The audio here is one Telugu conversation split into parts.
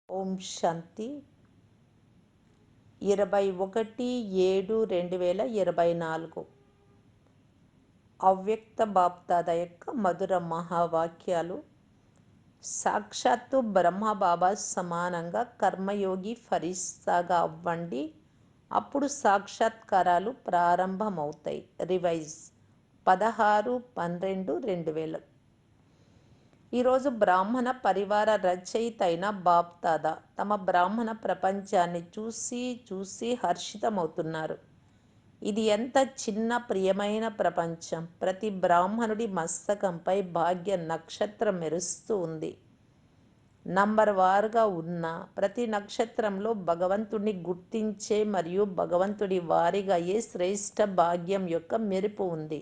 ఓం శాంతి 21/7/2024 అవ్యక్త బాప్దాద యొక్క మధుర మహావాక్యాలు. సాక్షాత్తు బ్రహ్మ బాబా సమానంగా కర్మయోగి ఫరిస్తాగా అవ్వండి, అప్పుడు సాక్షాత్కారాలు ప్రారంభమవుతాయి. రివైజ్ 16/12/2000. ఈరోజు బ్రాహ్మణ పరివార రచయిత అయిన బాప్దాదా తమ బ్రాహ్మణ ప్రపంచాన్ని చూసి చూసి హర్షితమవుతున్నారు. ఇది ఎంత చిన్న ప్రియమైన ప్రపంచం. ప్రతి బ్రాహ్మణుడి మస్తకంపై భాగ్య నక్షత్రం మెరుస్తూ ఉంది. నంబర్ వారుగా ఉన్న ప్రతి నక్షత్రంలో భగవంతుడిని గుర్తించే మరియు భగవంతుడి వారిగా అయ్యే శ్రేష్ఠ భాగ్యం యొక్క మెరుపు ఉంది.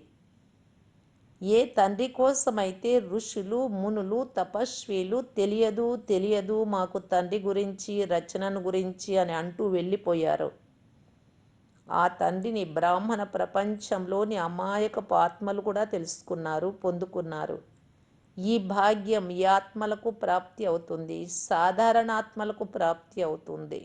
ఏ తండ్రి కోసమైతే ఋషులు, మునులు, తపస్వీలు తెలియదు తెలియదు మాకు తండ్రి గురించి, రచనను గురించి అని అంటూ వెళ్ళిపోయారు, ఆ తండ్రిని బ్రాహ్మణ ప్రపంచంలోని అమాయకపు ఆత్మలు కూడా తెలుసుకున్నారు, పొందుకున్నారు. ఈ భాగ్యం ఈ ఆత్మలకు ప్రాప్తి అవుతుంది, సాధారణ ఆత్మలకు ప్రాప్తి అవుతుంది.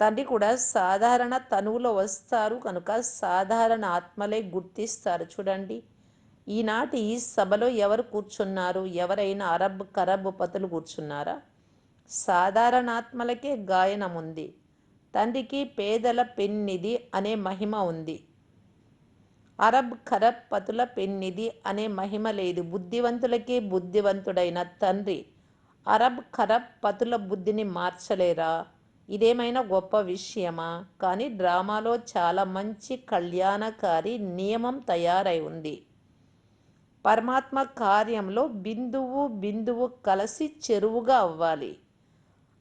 తండ్రి కూడా సాధారణ తనువులో వస్తారు కనుక సాధారణ ఆత్మలే గుర్తిస్తారు. చూడండి, ఈనాటి ఈ సభలో ఎవరు కూర్చున్నారు? ఎవరైనా అరబ్ కరబ్ పతులు కూర్చున్నారా? సాధారణ ఆత్మలకే గాయనం ఉంది. తండ్రికి పేదల పెన్నిధి అనే మహిమ ఉంది. అరబ్ ఖరబ్ పతుల పెన్నిధి అనే మహిమ లేదు. బుద్ధివంతులకే బుద్ధివంతుడైన తండ్రి అరబ్ ఖరబ్ పతుల బుద్ధిని మార్చలేరా? ఇదేమైనా గొప్ప విషయమా? కానీ డ్రామాలో చాలా మంచి కళ్యాణకారి నియమం తయారై ఉంది. పరమాత్మ కార్యంలో బిందువు బిందువు కలిసి చెరువుగా అవ్వాలి.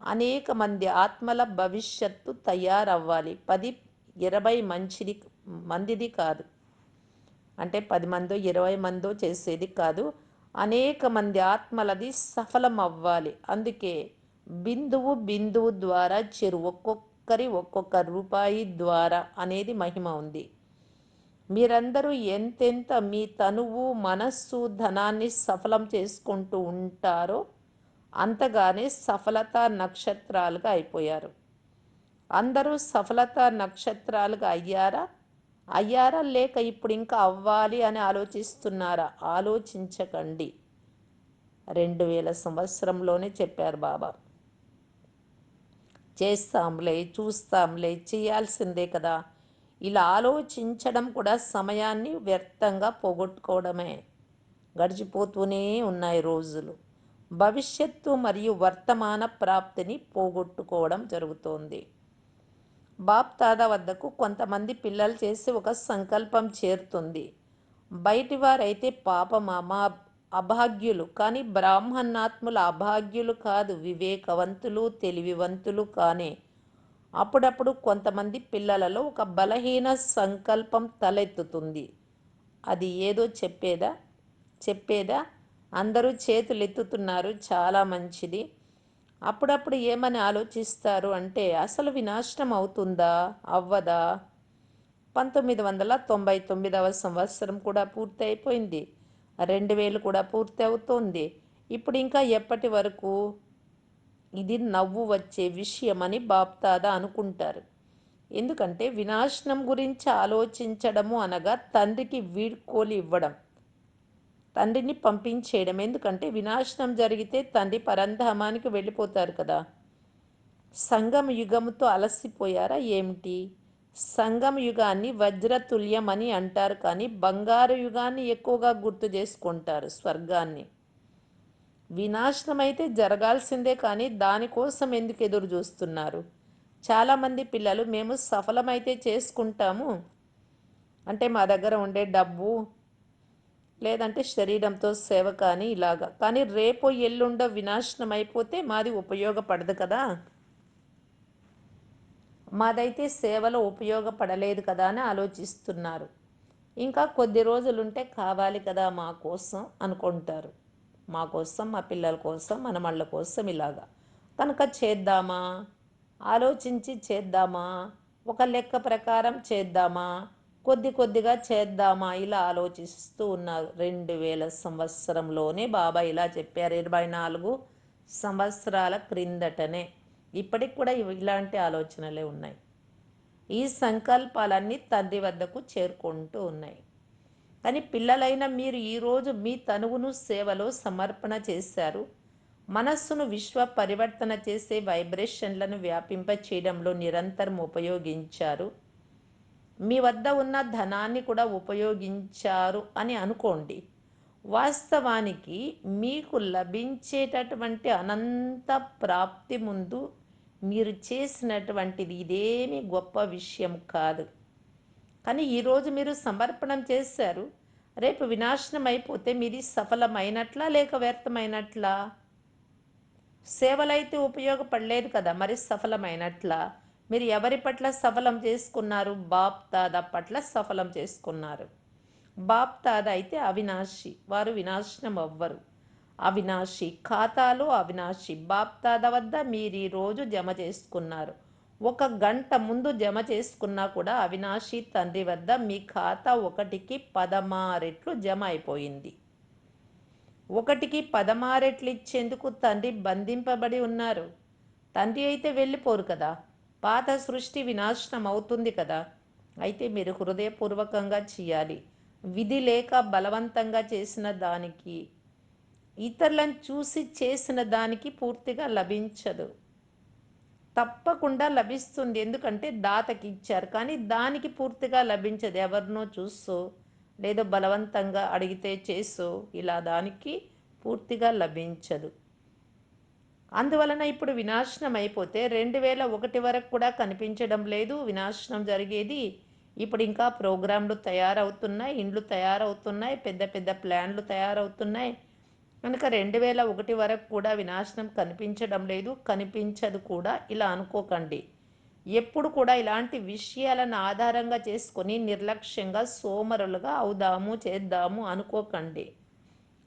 అనేక మంది ఆత్మల భవిష్యత్తు తయారవ్వాలి. 10-20 మందిది కాదు, అంటే 10 మందో 20 మందో చేసేది కాదు, అనేక మంది ఆత్మలది సఫలం అవ్వాలి. అందుకే బిందువు బిందువు ద్వారా చెరువు, ఒక్కొక్కరి ఒక్కొక్క రూపాయి ద్వారా అనేది మహిమ ఉంది. మీరందరూ ఎంతెంత మీ తనువు, మనస్సు, ధనాన్ని సఫలం చేసుకుంటూ ఉంటారో అంతగానే సఫలతా నక్షత్రాలుగా అయిపోయారు. అందరూ సఫలతా నక్షత్రాలుగా అయ్యారా లేక ఇప్పుడు ఇంకా అవ్వాలి అని ఆలోచిస్తున్నారా? ఆలోచించకండి. 2000 సంవత్సరంలోనే చెప్పారు బాబా, చేస్తాంలే, చూస్తాంలే, చేయాల్సిందే కదా. ఇలా ఆలోచించడం కూడా సమయాన్ని వ్యర్థంగా పోగొట్టుకోవడమే. గడిచిపోతూనే ఉన్నాయి రోజులు. భవిష్యత్తు మరియు వర్తమాన ప్రాప్తిని పోగొట్టుకోవడం జరుగుతోంది. బాప్దాదా వద్దకు కొంతమంది పిల్లలు చేసి ఒక సంకల్పం చేరుతుంది. బయటి వారైతే పాపం అభాగ్యులు, కానీ బ్రాహ్మణాత్ముల అభాగ్యులు కాదు, వివేకవంతులు, తెలివివంతులు కానే. అప్పుడప్పుడు కొంతమంది పిల్లలలో ఒక బలహీన సంకల్పం తలెత్తుతుంది. అది ఏదో చెప్పేదా? అందరూ చేతులు ఎత్తుతున్నారు, చాలా మంచిది. అప్పుడప్పుడు ఏమని ఆలోచిస్తారు అంటే, అసలు వినాశనం అవుతుందా, అవ్వదా? 1999వ సంవత్సరం కూడా పూర్తి అయిపోయింది, 2000 కూడా పూర్తి అవుతోంది. ఇప్పుడు ఇంకా ఎప్పటి వరకు? ఇది నవ్వు వచ్చే విషయమని బాప్దాదా అనుకుంటారు. ఎందుకంటే వినాశనం గురించి ఆలోచించడము అనగా తండ్రికి వీడ్కోలు ఇవ్వడం, తండ్రిని పంపించేయడం. ఎందుకంటే వినాశనం జరిగితే తండ్రి పరంధామానికి వెళ్ళిపోతారు కదా. సంగమ యుగముతో అలసిపోయారా ఏమిటి? సంగమ యుగాన్ని వజ్రతుల్యం అని అంటారు, కానీ బంగారు యుగాన్ని ఎక్కువగా గుర్తు చేసుకుంటారు, స్వర్గాన్ని. వినాశనం అయితే జరగాల్సిందే, కానీ దానికోసం ఎందుకు ఎదురు చూస్తున్నారు? చాలామంది పిల్లలు మేము సఫలమైతే చేసుకుంటాము అంటే మా దగ్గర ఉండే డబ్బు లేదంటే శరీరంతో సేవ కానీ ఇలాగా, కానీ రేపో ఎల్లుండో వినాశనం అయిపోతే మాది ఉపయోగపడదు కదా, మాదైతే సేవలో ఉపయోగపడలేదు కదా అని ఆలోచిస్తున్నారు. ఇంకా కొద్ది రోజులుంటే కావాలి కదా మా కోసం అనుకుంటారు. మా కోసం, మా పిల్లల కోసం, మనమళ్ళ కోసం ఇలాగా. కనుక చేద్దామా, ఆలోచించి చేద్దామా, ఒక లెక్క ప్రకారం చేద్దామా, కొద్ది కొద్దిగా చేద్దామా, ఇలా ఆలోచిస్తూ ఉన్నారు. 2000 సంవత్సరంలోనే బాబా ఇలా చెప్పారు. 24 సంవత్సరాల క్రిందటనే. ఇప్పటికి కూడా ఇలాంటి ఆలోచనలే ఉన్నాయి. ఈ సంకల్పాలన్నీ తండ్రి వద్దకు చేరుకుంటూ ఉన్నాయి. కానీ పిల్లలైన మీరు ఈరోజు మీ తనువును సేవలో సమర్పణ చేశారు. మనస్సును విశ్వ పరివర్తన చేసే వైబ్రేషన్లను వ్యాపింప చేయడంలో నిరంతరం ఉపయోగించారు. మీ వద్ద ఉన్న ధనాన్ని కూడా ఉపయోగించారు అని అనుకోండి. వాస్తవానికి మీకు లభించేటటువంటి అనంత ప్రాప్తి ముందు మీరు చేసినటువంటిది ఇదేమి గొప్ప విషయం కాదు. కానీ ఈరోజు మీరు సమర్పణం చేశారు. రేపు వినాశనం అయిపోతే మీది సఫలమైనట్లా లేక వ్యర్థమైనట్లా? సేవలైతే ఉపయోగపడలేదు కదా, మరి సఫలమైనట్లా? మీరు ఎవరి పట్ల సఫలం చేసుకున్నారు? బాప్ దాదా పట్ల సఫలం చేసుకున్నారు. బాప్ దాదా అయితే అవినాశి, వారు వినాశనం అవ్వరు. అవినాశి ఖాతాలో అవినాశి బాప్ దాదా వద్ద మీరు ఈరోజు జమ చేసుకున్నారు. 1 గంట ముందు జమ చేసుకున్నా కూడా అవినాశి తండ్రి వద్ద మీ ఖాతా 1కి 16 రెట్లు జమ అయిపోయింది. 1కి 16 రెట్లు ఇచ్చేందుకు తండ్రి బంధింపబడి ఉన్నారు. తండ్రి అయితే వెళ్ళిపోరు కదా, పాత సృష్టి వినాశనం అవుతుంది కదా. అయితే మీరు హృదయపూర్వకంగా చేయాలి. విధి లేక బలవంతంగా చేసిన దానికి, ఇతరులను చూసి చేసిన దానికి పూర్తిగా లభించదు. తప్పకుండా లభిస్తుంది, ఎందుకంటే దాతకి ఇచ్చారు. కానీ దానికి పూర్తిగా లభించదు. ఎవరినో చూసో లేదో బలవంతంగా అడిగితే చేసో ఇలా దానికి పూర్తిగా లభించదు. అందువలన ఇప్పుడు వినాశనం అయిపోతే 2001 వరకు కూడా కనిపించడం లేదు వినాశనం జరిగేది. ఇప్పుడు ఇంకా ప్రోగ్రాంలు తయారవుతున్నాయి, ఇండ్లు తయారవుతున్నాయి, పెద్ద పెద్ద ప్లాన్లు తయారవుతున్నాయి. కనుక 2001 వరకు కూడా వినాశనం కనిపించడం లేదు, కనిపించదు కూడా ఇలా అనుకోకండి. ఎప్పుడు కూడా ఇలాంటి విషయాలను ఆధారంగా చేసుకొని నిర్లక్ష్యంగా సోమరులుగా అవుదాము చేద్దాము అనుకోకండి.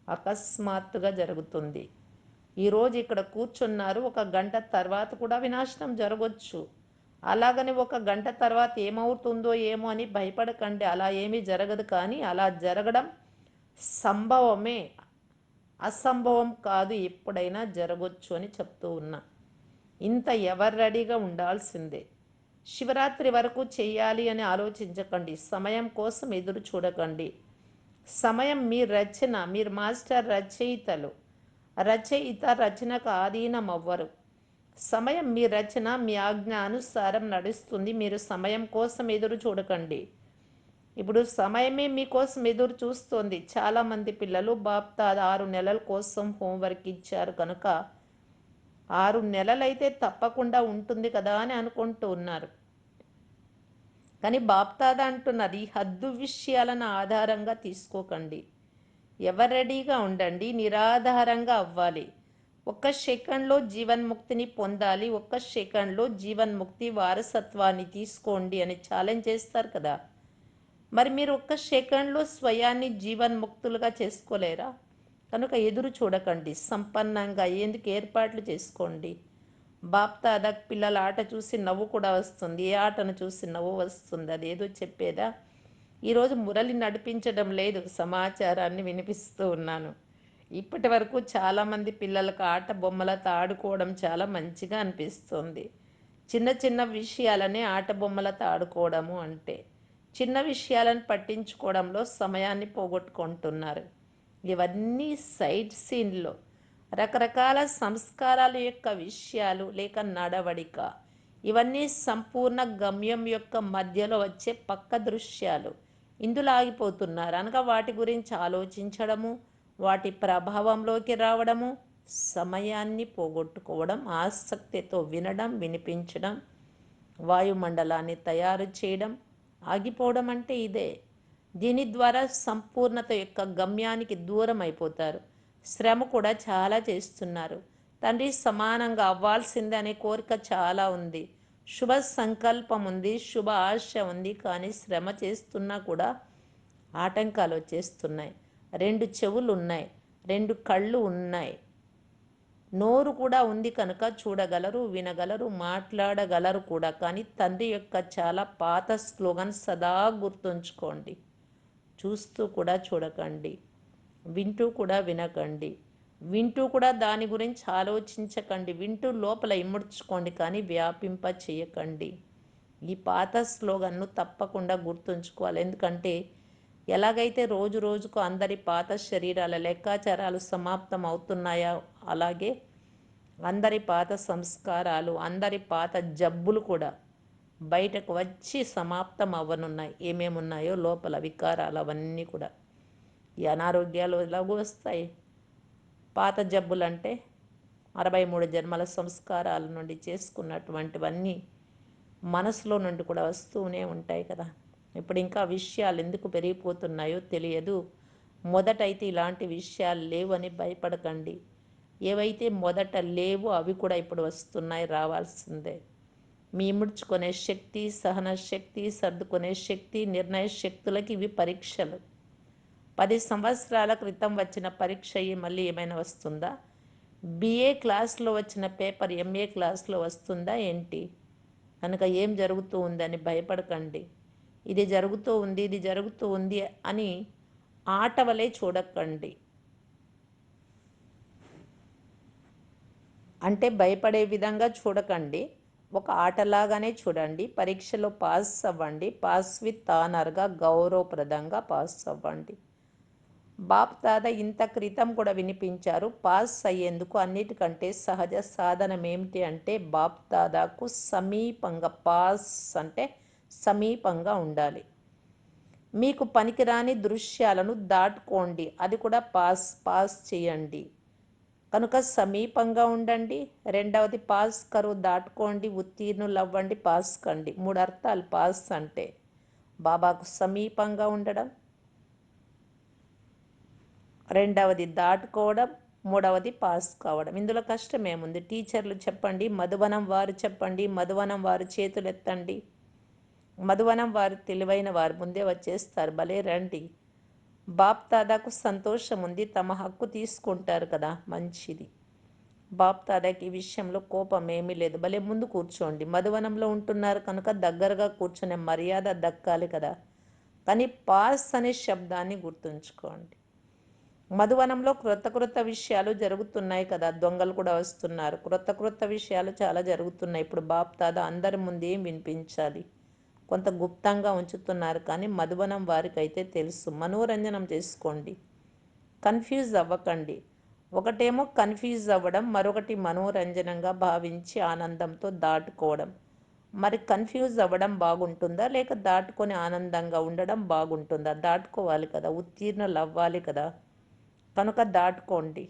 అకస్మాత్తుగా జరుగుతుంది. ఈరోజు ఇక్కడ కూర్చున్నారు, 1 గంట తర్వాత కూడా వినాశనం జరగవచ్చు. అలాగని 1 గంట తర్వాత ఏమవుతుందో ఏమో అని భయపడకండి, అలా ఏమీ జరగదు. కానీ అలా జరగడం సంభవమే, అసంభవం కాదు, ఎప్పుడైనా జరగవచ్చు అని చెప్తూ ఉన్నా. ఇంత ఎవరు రెడీగా ఉండాల్సిందే. శివరాత్రి వరకు చేయాలి అని ఆలోచించకండి, సమయం కోసం ఎదురు చూడకండి. సమయం మీ రచన, మీరు మాస్టర్ రచయితలు. రచయిత రచనకు ఆధీనం అవ్వరు. సమయం మీ రచన, మీ ఆజ్ఞ అనుసారం నడుస్తుంది. మీరు సమయం కోసం ఎదురు చూడకండి. ఇప్పుడు సమయమే మీకోసం ఎదురు చూస్తోంది. చాలామంది పిల్లలు బాప్తా 6 నెలల కోసం హోంవర్క్ ఇచ్చారు కనుక 6 నెలలైతే తప్పకుండా ఉంటుంది కదా అని అనుకుంటూ ఉన్నారు. కానీ బాప్తాదా అంటున్నది ఈ హద్దు విషయాలను ఆధారంగా తీసుకోకండి. ఎవరు రెడీగా ఉండండి, నిరాధారంగా అవ్వాలి. 1 సెకండ్లో జీవన్ముక్తిని పొందాలి, 1 సెకండ్లో జీవన్ముక్తి వారసత్వాన్ని తీసుకోండి అని ఛాలెంజ్ చేస్తారు కదా. మరి మీరు 1 సెకండ్లో స్వయాన్ని జీవన్ముక్తులుగా చేసుకోలేరా? కనుక ఎదురు చూడకండి, సంపన్నంగా అయ్యేందుకు ఏర్పాట్లు చేసుకోండి. బాప్దాదా పిల్లల ఆట చూసి నవ్వు కూడా వస్తుంది. ఏ ఆటను చూసి నవ్వు వస్తుంది? అదేదో చెప్పేదా? ఈరోజు మురళి నడిపించడం లేదు, సమాచారాన్ని వినిపిస్తూ ఉన్నాను. ఇప్పటి వరకు చాలామంది పిల్లలకు ఆట బొమ్మలతో ఆడుకోవడం చాలా మంచిగా అనిపిస్తుంది. చిన్న చిన్న విషయాలనే ఆట బొమ్మలతో ఆడుకోవడము అంటే చిన్న విషయాలను పట్టించుకోవడంలో సమయాన్ని పోగొట్టుకుంటున్నారు. ఇవన్నీ సైడ్ సీన్లో రకరకాల సంస్కారాల యొక్క విషయాలు లేక నడవడిక, ఇవన్నీ సంపూర్ణ గమ్యం యొక్క మధ్యలో వచ్చే పక్క దృశ్యాలు. ఇందులో ఆగిపోతున్నారు అనగా వాటి గురించి ఆలోచించడము, వాటి ప్రభావంలోకి రావడము, సమయాన్ని పోగొట్టుకోవడం, ఆసక్తితో వినడం వినిపించడం, వాయుమండలాన్ని తయారు చేయడం, ఆగిపోవడం అంటే ఇదే. దీని ద్వారా సంపూర్ణత యొక్క గమ్యానికి దూరం అయిపోతారు. శ్రమ కూడా చాలా చేస్తున్నారు. తండ్రి సమానంగా అవ్వాల్సిందే అనే కోరిక చాలా ఉంది, శుభ సంకల్పం ఉంది, శుభ ఆశ ఉంది. కానీ శ్రమ చేస్తున్నా కూడా ఆటంకాలు వచ్చేస్తున్నాయి. 2 చెవులు ఉన్నాయి, 2 కళ్ళు ఉన్నాయి, నోరు కూడా ఉంది కనుక చూడగలరు, వినగలరు, మాట్లాడగలరు కూడా. కానీ తండ్రి యొక్క చాలా పాత స్లోగన్ సదా గుర్తుంచుకోండి. చూస్తూ కూడా చూడకండి, వింటూ కూడా వినకండి, వింటూ కూడా దాని గురించి ఆలోచించకండి. వింటూ లోపల ఇముడ్చుకోండి కానీ వ్యాపింప చేయకండి. ఈ పాత స్లోగన్ను తప్పకుండా గుర్తుంచుకోవాలి. ఎందుకంటే ఎలాగైతే రోజు రోజుకు అందరి పాత శరీరాల లెక్కాచారాలు సమాప్తం అవుతున్నాయో అలాగే అందరి పాత సంస్కారాలు, అందరి పాత జబ్బులు కూడా బయటకు వచ్చి సమాప్తం అవ్వనున్నాయి. ఏమేమి ఉన్నాయో లోపల వికారాలు అవన్నీ కూడా. ఈ అనారోగ్యాలు ఎలాగో వస్తాయి. పాత జబ్బులంటే 63 జన్మల సంస్కారాల నుండి చేసుకున్నటువంటివన్నీ మనసులో నుండి కూడా వస్తూనే ఉంటాయి కదా. ఇప్పుడు ఇంకా విషయాలు ఎందుకు పెరిగిపోతున్నాయో తెలియదు. మొదటైతే ఇలాంటి విషయాలు లేవని భయపడకండి. ఏవైతే మొదట లేవో అవి కూడా ఇప్పుడు వస్తున్నాయి, రావాల్సిందే. మీ ఇముడ్చుకునే శక్తి, సహన శక్తి, సర్దుకునే శక్తి, నిర్ణయ శక్తులకి ఇవి పరీక్షలు. 10 సంవత్సరాల క్రితం వచ్చిన పరీక్ష మళ్ళీ ఏమైనా వస్తుందా? బిఏ క్లాస్లో వచ్చిన పేపర్ ఎంఏ క్లాస్లో వస్తుందా ఏంటి? కనుక ఏం జరుగుతూ ఉందని భయపడకండి. ఇది జరుగుతూ ఉంది, ఇది జరుగుతూ ఉంది అని ఆట వలె చూడకండి. అంటే భయపడే విధంగా చూడకండి. ఒక ఆటలాగానే చూడండి. పరీక్షలో పాస్ అవ్వండి. పాస్ విత్ ఆనర్గా, గౌరవప్రదంగా పాస్ అవ్వండి. బాప్ దాదా ఇంత క్రితం కూడా వినిపించారు. పాస్ అయ్యేందుకు అన్నిటికంటే సహజ సాధనం ఏమిటి అంటే బాప్ దాదాకు సమీపంగా, పాస్ అంటే సమీపంగా ఉండాలి. మీకు పనికిరాని దృశ్యాలను దాటుకోండి, అది కూడా పాస్ చేయండి. కనుక సమీపంగా ఉండండి. రెండవది పాస్ కరు, దాటుకోండి, ఉత్తీర్ణులు అవ్వండి, పాస్ కండి. 3 అర్థాలు పాస్ అంటే. బాబాకు సమీపంగా ఉండడం, రెండవది దాటుకోవడం, మూడవది పాస్ కావడం. ఇందులో కష్టం ఏముంది? టీచర్లు చెప్పండి, మధువనం వారు చెప్పండి, మధువనం వారు చేతులు ఎత్తండి. మధువనం వారు తెలివైన వారు, ముందే వచ్చేస్తారు. భలే రండి. బాప్ దాదాకు సంతోషం ఉంది, తమ హక్కు తీసుకుంటారు కదా, మంచిది. బాప్ దాదాకి ఈ విషయంలో కోపం ఏమీ లేదు. భలే ముందు కూర్చోండి. మధువనంలో ఉంటున్నారు కనుక దగ్గరగా కూర్చునే మర్యాద దక్కాలి కదా. కానీ పాస్ అనే శబ్దాన్ని గుర్తుంచుకోండి. మధువనంలో క్రొత్త క్రొత్త విషయాలు జరుగుతున్నాయి కదా. దొంగలు కూడా వస్తున్నారు. క్రొత్త క్రొత్త విషయాలు చాలా జరుగుతున్నాయి. ఇప్పుడు బాప్ దాదా అందరి ముందు ఏం వినిపించాలి? కొంత గుప్తంగా ఉంచుతున్నారు కానీ మధువనం వారికి అయితే తెలుసు. మనోరంజనం చేసుకోండి, కన్ఫ్యూజ్ అవ్వకండి. ఒకటేమో కన్ఫ్యూజ్ అవ్వడం, మరొకటి మనోరంజనంగా భావించి ఆనందంతో దాటుకోవడం. మరి కన్ఫ్యూజ్ అవ్వడం బాగుంటుందా, లేక దాటుకొని ఆనందంగా ఉండడం బాగుంటుందా? దాటుకోవాలి కదా, ఉత్తీర్ణులు అవ్వాలి కదా. కనుక దాటుకోండి.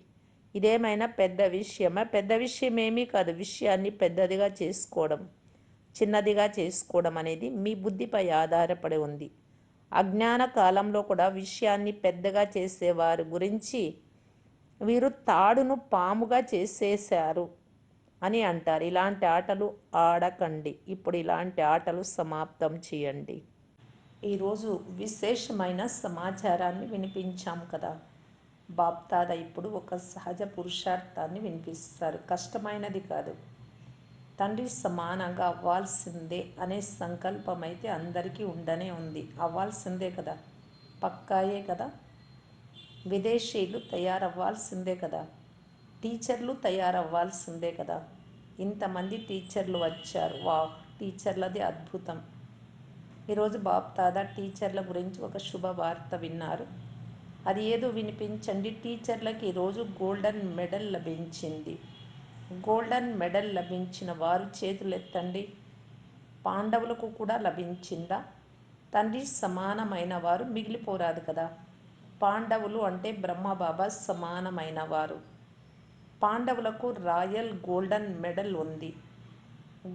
ఇదేమైనా పెద్ద విషయమా? పెద్ద విషయం ఏమీ కాదు. విషయాన్ని పెద్దదిగా చేసుకోవడం, చిన్నదిగా చేసుకోవడం అనేది మీ బుద్ధిపై ఆధారపడి ఉంది. అజ్ఞాన కాలంలో కూడా విషయాన్ని పెద్దగా చేసేవారి గురించి వీరు తాడును పాముగా చేసేశారు అని అంటారు. ఇలాంటి ఆటలు ఆడకండి. ఇప్పుడు ఇలాంటి ఆటలు సమాప్తం చేయండి. ఈరోజు విశేషమైన సమాచారాన్ని వినిపించాం కదా. బాప్ దాదా ఇప్పుడు ఒక సహజ పురుషార్థాన్ని వినిపిస్తారు. కష్టమైనది కాదు. తండ్రి సమానంగా అవ్వాల్సిందే అనే సంకల్పం అయితే అందరికీ ఉండనే ఉంది. అవ్వాల్సిందే కదా, పక్కాయే కదా. విదేశీయులు తయారవ్వాల్సిందే కదా, టీచర్లు తయారవ్వాల్సిందే కదా. ఇంతమంది టీచర్లు వచ్చారు. వా, టీచర్లది అద్భుతం. ఈరోజు బాప్ దాదా టీచర్ల గురించి ఒక శుభవార్త విన్నారు. అది ఏదో వినిపించండి. టీచర్లకి ఈరోజు గోల్డెన్ మెడల్ లభించింది. గోల్డెన్ మెడల్ లభించిన వారు చేతులెత్తండి. పాండవులకు కూడా లభించిందా? తండ్రి సమానమైన వారు మిగిలిపోరాదు కదా. పాండవులు అంటే బ్రహ్మబాబా సమానమైన వారు. పాండవులకు రాయల్ గోల్డెన్ మెడల్ ఉంది.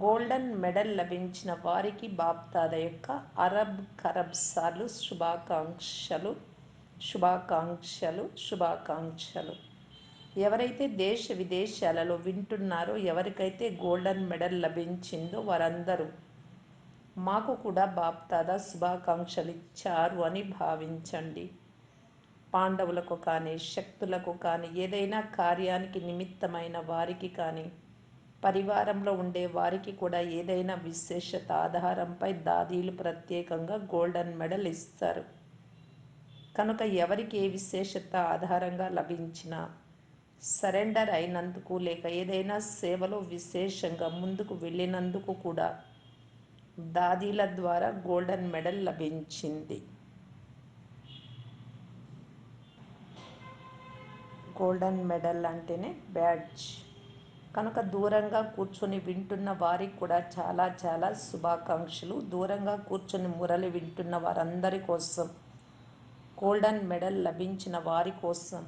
గోల్డెన్ మెడల్ లభించిన వారికి బాప్ దాదా యొక్క అరబ్ ఖరబ్ సార్లు శుభాకాంక్షలు, శుభాకాంక్షలు, శుభాకాంక్షలు. ఎవరైతే దేశ విదేశాలలో వింటున్నారో, ఎవరికైతే గోల్డెన్ మెడల్ లభించిందో వారందరూ మాకు కూడా బాప్ దాదా శుభాకాంక్షలు ఇచ్చారు అని భావించండి. పాండవులకు కానీ, శక్తులకు కానీ, ఏదైనా కార్యానికి నిమిత్తమైన వారికి కానీ, పరివారంలో ఉండే వారికి కూడా ఏదైనా విశేషత ఆధారంపై దాదీలు ప్రత్యేకంగా గోల్డెన్ మెడల్ ఇస్తారు. కనుక ఎవరికి ఏ విశేషత ఆధారంగా లభించినా సరెండర్ అయినందుకు లేక ఏదైనా సేవలో విశేషంగా ముందుకు వెళ్ళినందుకు కూడా దాదీల ద్వారా గోల్డెన్ మెడల్ లభించింది. గోల్డెన్ మెడల్ అంటేనే బ్యాడ్జ్ కనుక దూరంగా కూర్చొని వింటున్న వారికి కూడా చాలా చాలా శుభాకాంక్షలు. దూరంగా కూర్చొని మురళి వింటున్న వారందరి కోసం, గోల్డెన్ మెడల్ లభించిన వారి కోసం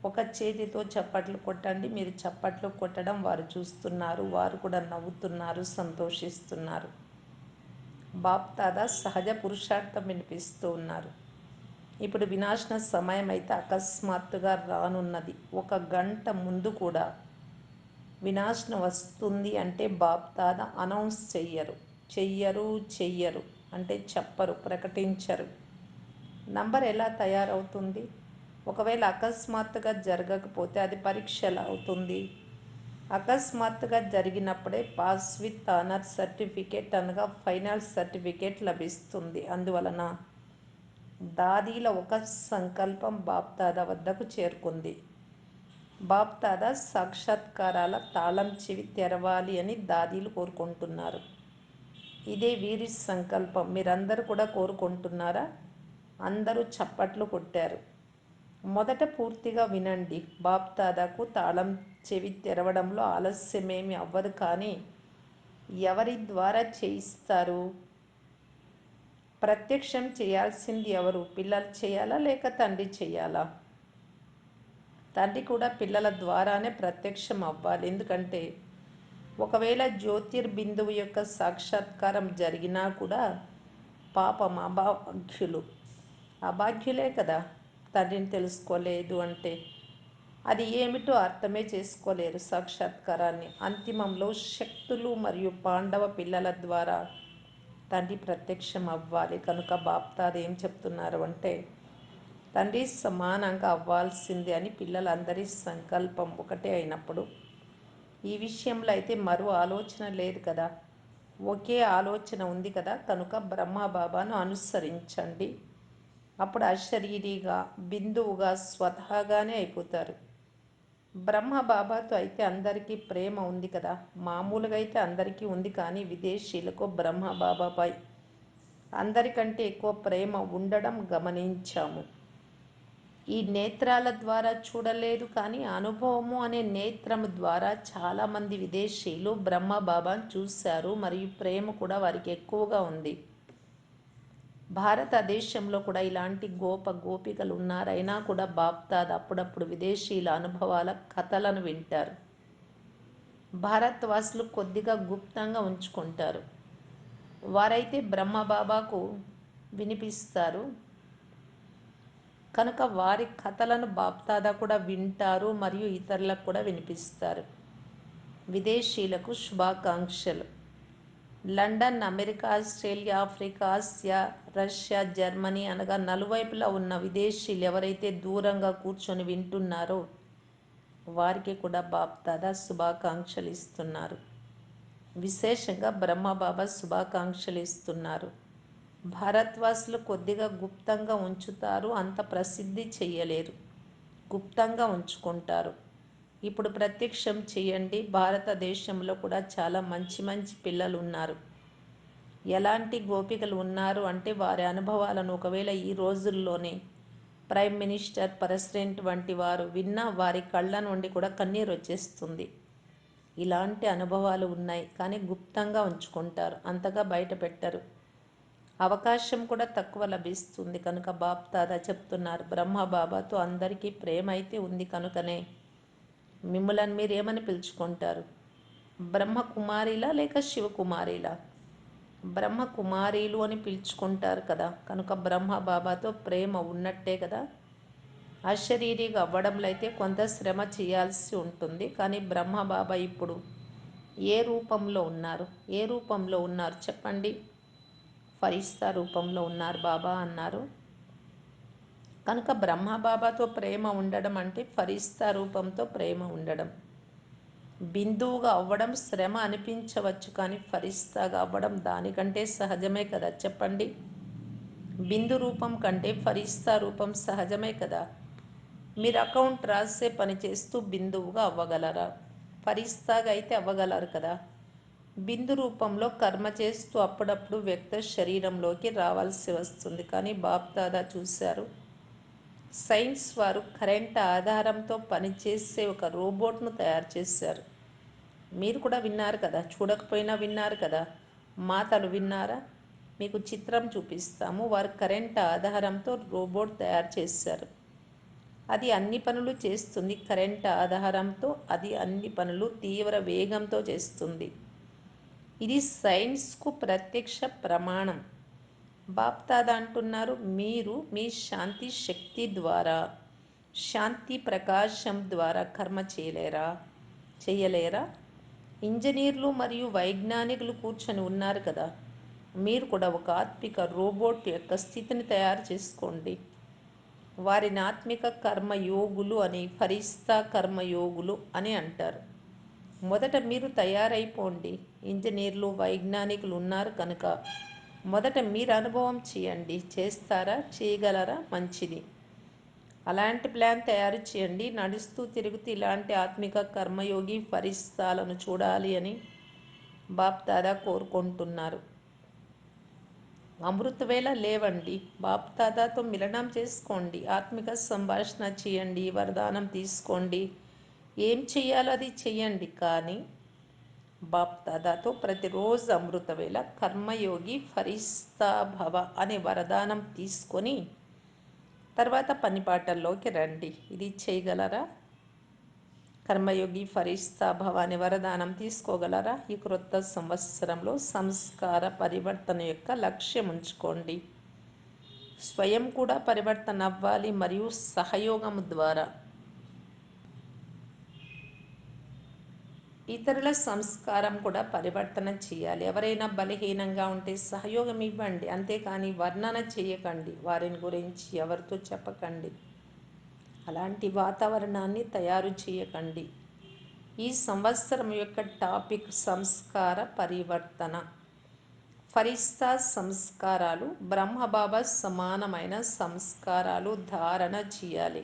ఒక చేతితో చప్పట్లు కొట్టండి. మీరు చప్పట్లు కొట్టడం వారు చూస్తున్నారు, వారు కూడా నవ్వుతున్నారు, సంతోషిస్తున్నారు. బాప్దాదా సహజ పురుషార్థం వినిపిస్తూ ఉన్నారు. ఇప్పుడు వినాశన సమయం అయితే అకస్మాత్తుగా రానున్నది. 1 గంట ముందు కూడా వినాశనం వస్తుంది అంటే బాప్దాదా అనౌన్స్ చెయ్యరు అంటే చెప్పరు, ప్రకటించరు. నంబర్ ఎలా తయారవుతుంది? ఒకవేళ అకస్మాత్తుగా జరగకపోతే అది పరీక్ష ఎలా అవుతుంది? అకస్మాత్తుగా జరిగినప్పుడే పాస్ విత్ ఆనర్ సర్టిఫికేట్ అనగా ఫైనల్ సర్టిఫికేట్ లభిస్తుంది. అందువలన దాదీల ఒక సంకల్పం బాప్దాదా వద్దకు చేరుకుంది. బాప్దాదా సాక్షాత్కారాల తాళం చెవి తెరవాలి అని దాదీలు కోరుకుంటున్నారు. ఇదే వీరి సంకల్పం. మీరందరూ కూడా కోరుకుంటున్నారా? అందరూ చప్పట్లు కొట్టారు. మొదట పూర్తిగా వినండి. బాప్దాదాకు తాళం చెవి తెరవడంలో ఆలస్యమేమి అవ్వదు. కానీ ఎవరి ద్వారా చేయిస్తారు? ప్రత్యక్షం చేయాల్సింది ఎవరు? పిల్లలు చేయాలా లేక తండ్రి చేయాలా? తండ్రి కూడా పిల్లల ద్వారానే ప్రత్యక్షం అవ్వాలి. ఎందుకంటే ఒకవేళ జ్యోతిర్బిందువు యొక్క సాక్షాత్కారం జరిగినా కూడా పాపం అభాగ్యులే కదా. తండ్రిని తెలుసుకోలేదు అంటే అది ఏమిటో అర్థమే చేసుకోలేరు సాక్షాత్కారాన్ని. అంతిమంలో శక్తులు మరియు పాండవ పిల్లల ద్వారా తండ్రి ప్రత్యక్షం అవ్వాలి. కనుక బాప్దాద ఏం చెప్తున్నారు అంటే తండ్రి సమానంగా అవ్వాల్సిందే అని. పిల్లలందరి సంకల్పం ఒకటే అయినప్పుడు ఈ విషయంలో అయితే మరో ఆలోచన లేదు కదా, ఒకే ఆలోచన ఉంది కదా. కనుక బ్రహ్మబాబాను అనుసరించండి. అప్పుడు అశరీరిగా బిందువుగా స్వతహాగానే అయిపోతారు. బ్రహ్మబాబాతో అయితే అందరికీ ప్రేమ ఉంది కదా. మామూలుగా అయితే అందరికీ ఉంది, కానీ విదేశీయులకు బ్రహ్మబాబాపై అందరికంటే ఎక్కువ ప్రేమ ఉండడం గమనించాము. ఈ నేత్రాల ద్వారా చూడలేదు, కానీ అనుభవము అనే నేత్రము ద్వారా చాలామంది విదేశీయులు బ్రహ్మబాబాను చూశారు మరియు ప్రేమ కూడా వారికి ఎక్కువగా ఉంది. భారతదేశంలో కూడా ఇలాంటి గోపికలు ఉన్నారు. అయినా కూడా బాప్దాద అప్పుడప్పుడు విదేశీయుల అనుభవాల కథలను వింటారు. భారతవాసులు కొద్దిగా గుప్తంగా ఉంచుకుంటారు. వారైతే బ్రహ్మబాబాకు వినిపిస్తారు. కనుక వారి కథలను బాప్దాదా కూడా వింటారు మరియు ఇతరులకు కూడా వినిపిస్తారు. విదేశీయులకు శుభాకాంక్షలు. London, America, Australia, Africa, Asia, Russia, Germany అనగా నలువైపులా ఉన్న విదేశీయులు ఎవరైతే దూరంగా కూర్చొని వింటున్నారో వారికి కూడా బాప్దాదా శుభాకాంక్షలు ఇస్తున్నారు. విశేషంగా బ్రహ్మబాబా శుభాకాంక్షలు ఇస్తున్నారు. భారతవాసులు కొద్దిగా గుప్తంగా ఉంచుతారు, అంత ప్రసిద్ధి చెయ్యలేరు, గుప్తంగా ఉంచుకుంటారు. ఇప్పుడు ప్రత్యక్షం చేయండి. భారతదేశంలో కూడా చాలా మంచి మంచి పిల్లలు ఉన్నారు. ఎలాంటి గోపికలు ఉన్నారు అంటే వారి అనుభవాలను ఒకవేళ ఈ రోజుల్లోనే ప్రైమ్ మినిస్టర్, ప్రెసిడెంట్ వంటి వారు విన్నా వారి కళ్ళ నుండి కూడా కన్నీరు వచ్చేస్తుంది. ఇలాంటి అనుభవాలు ఉన్నాయి, కానీ గుప్తంగా ఉంచుకుంటారు, అంతగా బయట పెట్టరు. అవకాశం కూడా తక్కువ లభిస్తుంది. కనుక బాప్దాదా చెప్తున్నారు బ్రహ్మబాబాతో అందరికీ ప్రేమ అయితే ఉంది. కనుకనే మిమ్మల్ని మీరేమని పిలుచుకుంటారు? బ్రహ్మకుమారిలా లేక శివకుమారిలా? బ్రహ్మకుమారీలు అని పిలుచుకుంటారు కదా. కనుక బ్రహ్మబాబాతో ప్రేమ ఉన్నట్టే కదా. అశరీరిగా అవ్వడంలో అయితే కొంత శ్రమ చేయాల్సి ఉంటుంది. కానీ బ్రహ్మబాబా ఇప్పుడు ఏ రూపంలో ఉన్నారు? ఏ రూపంలో ఉన్నారు చెప్పండి? ఫరిస్తా రూపంలో ఉన్నారు బాబా అన్నారు. కనుక బ్రహ్మబాబాతో ప్రేమ ఉండడం అంటే ఫరిస్తా రూపంతో ప్రేమ ఉండడం. బిందువుగా అవ్వడం శ్రమ అనిపించవచ్చు, కానీ ఫరిస్తాగా అవ్వడం దానికంటే సహజమే కదా. చెప్పండి, బిందు రూపం కంటే ఫరిస్తా రూపం సహజమే కదా. మీరు అకౌంట్ రాసే పని చేస్తూ బిందువుగా అవ్వగలరా? ఫరిస్తాగా అయితే అవ్వగలరు కదా. బిందు రూపంలో కర్మ చేస్తూ అప్పుడప్పుడు వ్యక్త శరీరంలోకి రావాల్సి వస్తుంది. కానీ బాప్దాదా చూశారు, సైన్స్ వారు కరెంట్ ఆధారంతో పనిచేసే ఒక రోబోట్ను తయారు చేశారు. మీరు కూడా విన్నారు కదా, చూడకపోయినా విన్నారు కదా. మాటలు విన్నారా? మీకు చిత్రం చూపిస్తాము. వారు కరెంట్ ఆధారంతో రోబోట్ తయారు చేశారు. అది అన్ని పనులు చేస్తుంది. కరెంట్ ఆధారంతో అది అన్ని పనులు తీవ్ర వేగంతో చేస్తుంది. ఇది సైన్స్కు ప్రత్యక్ష ప్రమాణం. బాప్దాదా అంటున్నారు, మీరు మీ శాంతి శక్తి ద్వారా, శాంతి ప్రకాశం ద్వారా కర్మ చేయలేరా? ఇంజనీర్లు మరియు వైజ్ఞానికులు కూర్చొని ఉన్నారు కదా. మీరు కూడా ఒక ఆత్మిక రోబోట్ యొక్క స్థితిని తయారు చేసుకోండి. వారిని ఆత్మిక కర్మయోగులు అని, ఫరిస్తా కర్మయోగులు అని అంటారు. మొదట మీరు తయారైపోండి. ఇంజనీర్లు వైజ్ఞానికులు ఉన్నారు కనుక మొదట మీరు అనుభవం చేయండి. చేస్తారా? చేయగలరా? మంచిది. అలాంటి ప్లాన్ తయారు చేయండి. నడుస్తూ తిరుగుతూ ఇలాంటి ఆత్మిక కర్మయోగి ఫరిస్తాలను చూడాలి అని బాప్దాదా కోరుకుంటున్నారు. అమృతవేళ లేవండి. బాప్దాదాతో మిలనం చేసుకోండి. ఆత్మిక సంభాషణ చేయండి. వరదానం తీసుకోండి. ఏం చెయ్యాలో అది చెయ్యండి. కానీ బాప్దాదాతో ప్రతిరోజు అమృతవేళ కర్మయోగి ఫరిస్తా భవ అనే వరదానం తీసుకొని తర్వాత పనిపాటల్లోకి రండి. ఇది చేయగలరా? కర్మయోగి ఫరిస్తా భవ అనే వరదానం తీసుకోగలరా? ఈ క్రొత్త సంవత్సరంలో సంస్కార పరివర్తన యొక్క లక్ష్యం ఉంచుకోండి. స్వయం కూడా పరివర్తన అవ్వాలి మరియు సహయోగం ద్వారా ఇతరుల సంస్కారం కూడా పరివర్తన చేయాలి. ఎవరైనా బలహీనంగా ఉంటే సహయోగం ఇవ్వండి. అంతేకాని వర్ణన చేయకండి. వారిని గురించి ఎవరితో చెప్పకండి. అలాంటి వాతావరణాన్ని తయారు చేయకండి. ఈ సంవత్సరం యొక్క టాపిక్ సంస్కార పరివర్తన. ఫరిస్తా సంస్కారాలు, బ్రహ్మబాబా సమానమైన సంస్కారాలు ధారణ చేయాలి.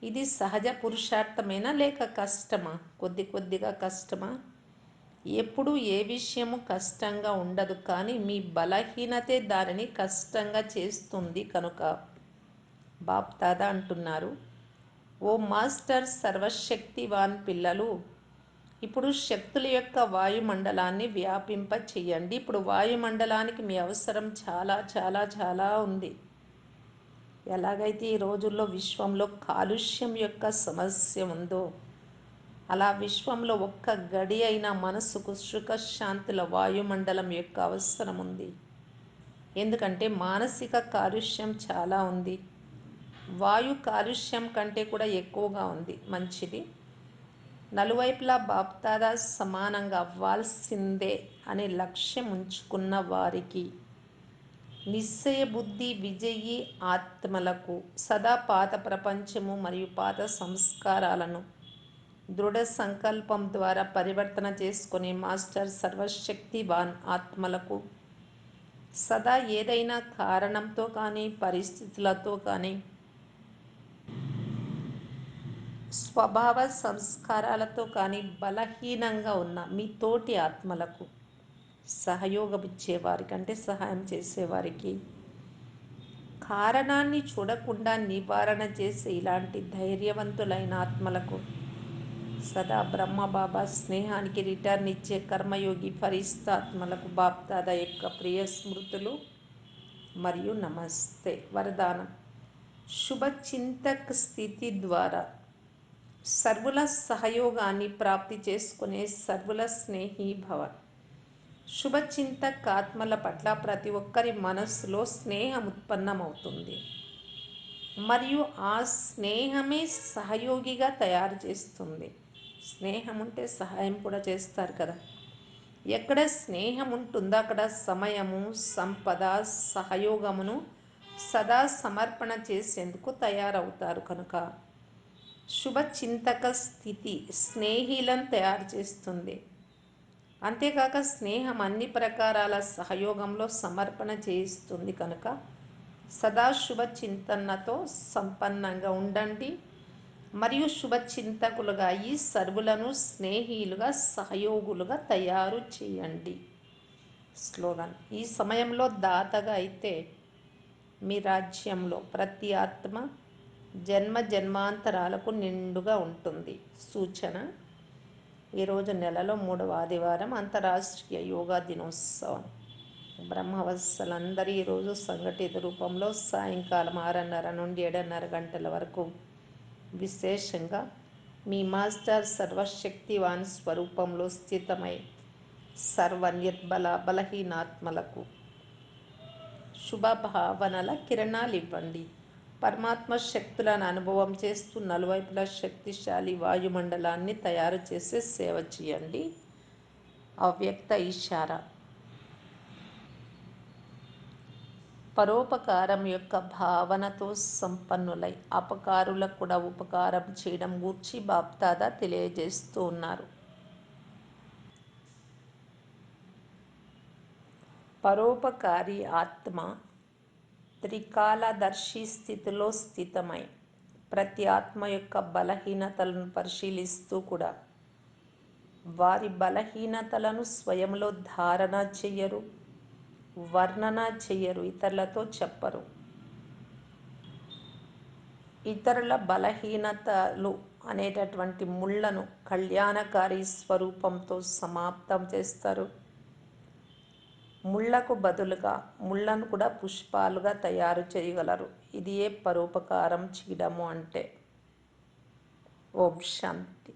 ఇది సహజ పురుషార్థమేనా లేక కష్టమా? కొద్దిగా కష్టమా? ఎప్పుడు ఏ విషయము కష్టంగా ఉండదు. కానీ మీ బలహీనతే దానిని కష్టంగా చేస్తుంది. కనుక బాప్దాదా అంటున్నారు, ఓ మాస్టర్ సర్వశక్తివాన్ పిల్లలు, ఇప్పుడు శక్తుల యొక్క వాయుమండలాన్ని వ్యాపింప చెయ్యండి. ఇప్పుడు వాయుమండలానికి మీ అవసరం చాలా చాలా చాలా ఉంది. ఎలాగైతే ఈ రోజుల్లో విశ్వంలో కాలుష్యం యొక్క సమస్య ఉందో, అలా విశ్వంలో ఒక్క గడి అయిన మనసుకు సుఖశాంతుల వాయుమండలం యొక్క అవసరం ఉంది. ఎందుకంటే మానసిక కాలుష్యం చాలా ఉంది. వాయు కాలుష్యం కంటే కూడా ఎక్కువగా ఉంది. మంచిది. నలువైపులా బాప్దాదా సమానంగా అవ్వాల్సిందే అనే లక్ష్యం ఉంచుకున్న వారికి, నిశ్చయ బుద్ధి విజయీ ఆత్మలకు సదా పాత ప్రపంచము మరియు పాత సంస్కారాలను దృఢ సంకల్పం ద్వారా పరివర్తన చేసుకునే మాస్టర్ సర్వశక్తివాన్ ఆత్మలకు సదా ఏదైనా కారణంతో కానీ పరిస్థితులతో కానీ స్వభావ సంస్కారాలతో కానీ బలహీనంగా ఉన్న మీ తోటి ఆత్మలకు సహయోగం ఇచ్చేవారికి, అంటే సహాయం చేసేవారికి, కారణాన్ని చూడకుండా నివారణ చేసే ఇలాంటి ధైర్యవంతులైన ఆత్మలకు సదా బ్రహ్మబాబా స్నేహానికి రిటర్న్ ఇచ్చే కర్మయోగి ఫరిస్తాత్మలకు బాప్దాదా యొక్క ప్రియ స్మృతులు మరియు నమస్తే. వరదానం. శుభచింతక్ స్థితి ద్వారా సర్వుల సహయోగాన్ని ప్రాప్తి చేసుకునే సర్వుల స్నేహి భవ. శుభచింతక్ ఆత్మల పట్ల ప్రతి ఒక్కరి మనస్సులో స్నేహం ఉత్పన్నమవుతుంది మరియు ఆ స్నేహమే సహయోగిగా తయారు చేస్తుంది. స్నేహం ఉంటే సహాయం కూడా చేస్తారు కదా. ఎక్కడ స్నేహం ఉంటుందో అక్కడ సమయము, సంపద, సహయోగమును సదా సమర్పణ చేసేందుకు తయారవుతారు. కనుక శుభచింతక స్థితి స్నేహిలను తయారు చేస్తుంది. అంతేకాక స్నేహం అన్ని ప్రకారాల సహయోగంలో సమర్పణ చేయిస్తుంది. కనుక సదా శుభ చింతనతో సంపన్నంగా ఉండండి మరియు శుభ చింతకులుగా ఈ సర్వులను స్నేహిలుగా సహయోగులుగా తయారు చేయండి. స్లోగన్: ఈ సమయంలో దాతగా అయితే మీ రాజ్యంలో ప్రతి ఆత్మ జన్మ జన్మాంతరాలకు నిండుగా ఉంటుంది. సూచన: ఈరోజు నెలలో 3వ ఆదివారం, అంతర్రాష్ట్రీయ యోగా దినోత్సవం. బ్రహ్మవత్సలందరూ ఈరోజు సంఘటిత రూపంలో సాయంకాలం 6:30 నుండి 7:30 గంటల వరకు విశేషంగా మీ మాస్టర్ సర్వశక్తివాన్ స్వరూపంలో స్థితమై సర్వ నిర్బల బలహీనాత్మలకు శుభభావనల కిరణాలివ్వండి. పరమాత్మ శక్తులను అనుభవం చేస్తూ నలువైపులా శక్తిశాలి వాయుమండలాన్ని తయారు చేసే సేవ చేయండి. అవ్యక్త ఇషారా: పరోపకారం యొక్క భావనతో సంపన్నులై అపకారులకు కూడా ఉపకారం చేయడం గూర్చి బాప్దాదా తెలియజేస్తూ ఉన్నారు. పరోపకారి ఆత్మ త్రికాలదర్శి స్థితిలో స్థితమై ప్రతి ఆత్మ యొక్క బలహీనతలను పరిశీలిస్తూ కూడా వారి బలహీనతలను స్వయంలో ధారణ చెయ్యరు, వర్ణన చెయ్యరు, ఇతరులతో చెప్పరు. ఇతరుల బలహీనతలు అనేటటువంటి ముళ్లను కళ్యాణకారి స్వరూపంతో సమాప్తం చేస్తారు. ముళ్లకు బదులుగా ముళ్లను కూడా పుష్పాలుగా తయారు చేయగలరు. ఇది ఏ పరోపకారం చేయడము అంటే. ఓం శాంతి.